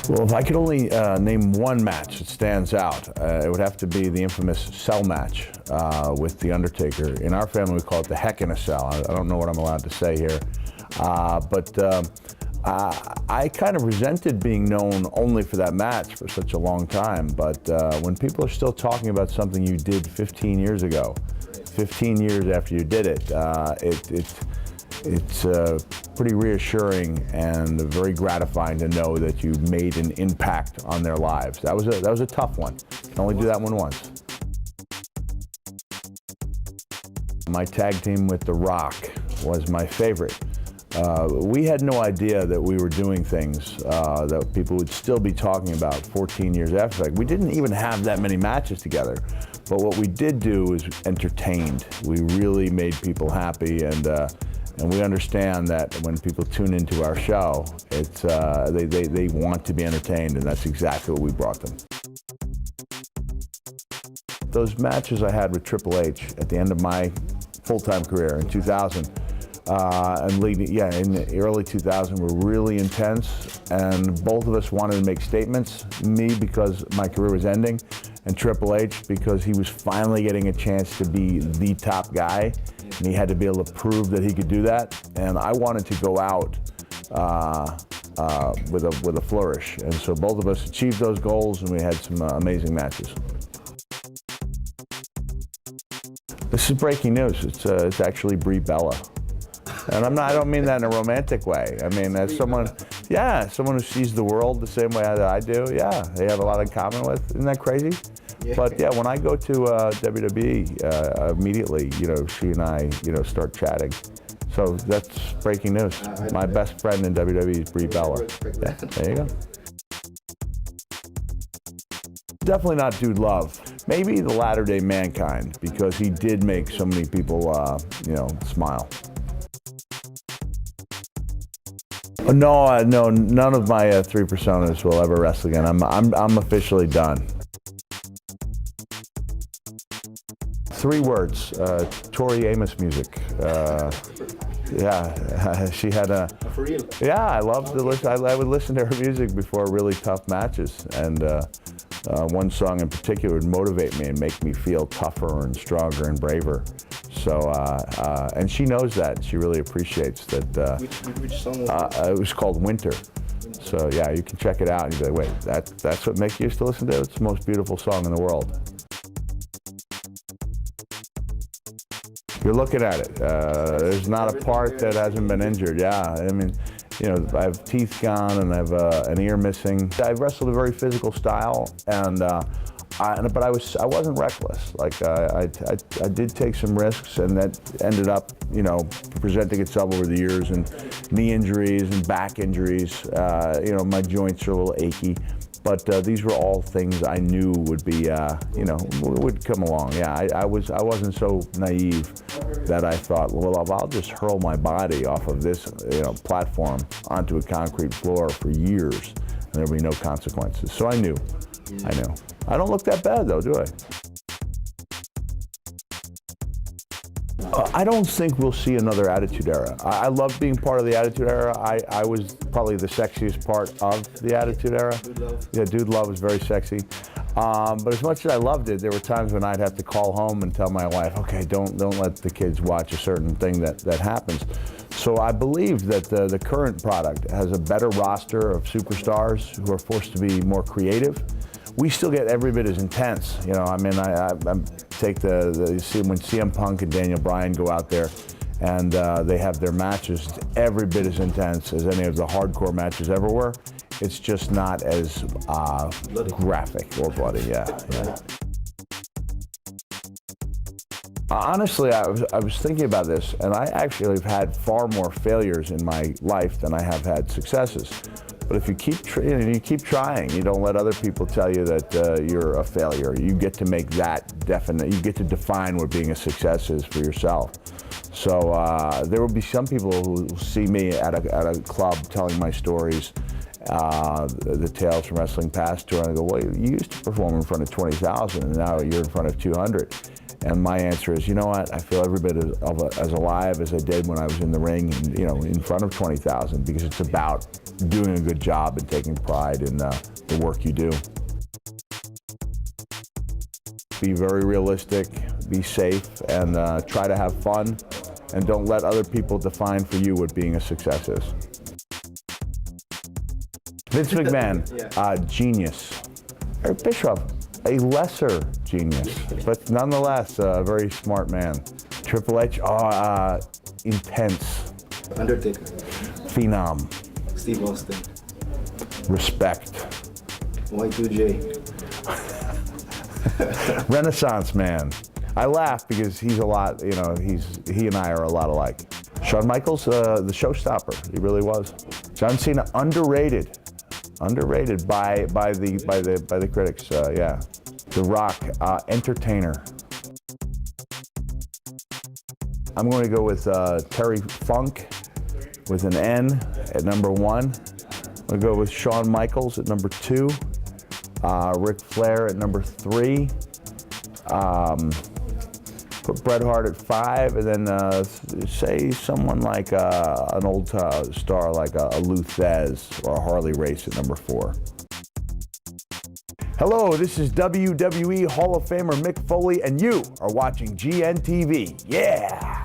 Well, if I could only name one match that stands out, it would have to be the infamous cell match with The Undertaker. In our family, we call it the Heck in a Cell. I don't know what I'm allowed to say here. But I kind of resented being known only for that match for such a long time. But when people are still talking about something you did 15 years ago, 15 years after you did it, it's pretty reassuring and very gratifying to know that you made an impact on their lives. That was a tough one. You can only do that one once. My tag team with The Rock was my favorite. We had no idea that we were doing things that people would still be talking about 14 years after. Like, we didn't even have that many matches together, but what we did do was entertained. We really made people happy, and we understand that when people tune into our show, it's they want to be entertained, and that's exactly what we brought them. Those matches I had with Triple H at the end of my full-time career in 2000, and in the early 2000 were really intense, and both of us wanted to make statements. Me because my career was ending, and Triple H because he was finally getting a chance to be the top guy, and he had to be able to prove that he could do that. And I wanted to go out with a flourish, and so both of us achieved those goals, and we had some amazing matches. This is breaking news. It's actually Brie Bella. And I don't mean that in a romantic way. I mean, as someone who sees the world the same way that I do, yeah, they have a lot in common with. Isn't that crazy? Yeah. But yeah, when I go to WWE, immediately, she and I, start chatting. So that's breaking news. My best friend in WWE is Brie Bella. Yeah, there you go. Definitely not Dude Love. Maybe the latter-day Mankind, because he did make so many people, smile. No, none of my three personas will ever wrestle again. I'm officially done. 3 words, Tori Amos music. Yeah, she had a. For real? Yeah, I loved to listen. I would listen to her music before really tough matches, and one song in particular would motivate me and make me feel tougher and stronger and braver. So, and she knows that. She really appreciates that. Which song was it? It was called Winter. So yeah, you can check it out and you'll be like, wait, that's what Mick used to listen to? It's the most beautiful song in the world. You're looking at it. There's not a part that hasn't been injured. Yeah, I mean, I have teeth gone and I have an ear missing. I wrestled a very physical style, but I wasn't reckless. Like I did take some risks, and that ended up, presenting itself over the years, and knee injuries and back injuries. My joints are a little achy. But these were all things I knew would be, would come along. Yeah, I wasn't so naive that I thought, well, I'll just hurl my body off of this, platform onto a concrete floor for years, and there'll be no consequences. So I knew. I don't look that bad, though, do I? I don't think we'll see another Attitude Era. I love being part of the Attitude Era. I was probably the sexiest part of the Attitude Era. Dude Love. Yeah, Dude Love was very sexy. But as much as I loved it, there were times when I'd have to call home and tell my wife, okay, don't let the kids watch a certain thing that happens. So I believe that the current product has a better roster of superstars who are forced to be more creative. We still get every bit as intense. I take you see when CM Punk and Daniel Bryan go out there and they have their matches, it's every bit as intense as any of the hardcore matches ever were. It's just not as graphic or bloody, yeah. Honestly, I was thinking about this, and I actually have had far more failures in my life than I have had successes. But if you keep trying, you don't let other people tell you that you're a failure. You get to make that definite. You get to define what being a success is for yourself. So there will be some people who will see me at a club telling my stories, the Tales from Wrestling Past tour, and I go, well, you used to perform in front of 20,000, and now you're in front of 200. And my answer is, you know what? I feel every bit as alive as I did when I was in the ring, and, you know, in front of 20,000, because it's about doing a good job and taking pride in the work you do. Be very realistic, be safe, and try to have fun, and don't let other people define for you what being a success is. Vince McMahon, genius. Eric Bischoff, a lesser genius, but nonetheless a very smart man. Triple H, intense. Undertaker. Phenom. Steve Austin. Respect. Y2J. Renaissance man. I laugh because he's a lot, you know, he and I are a lot alike. Shawn Michaels, the showstopper, he really was. John Cena, underrated by the critics, yeah. The Rock, entertainer. I'm going to go with Terry Funk with an N at number 1. I'll go with Shawn Michaels at number 2. Ric Flair at number 3. Put Bret Hart at 5, and then say someone like an old star like a Lou Thesz or a Harley Race at number 4. Hello, this is WWE Hall of Famer Mick Foley, and you are watching GNTV. Yeah!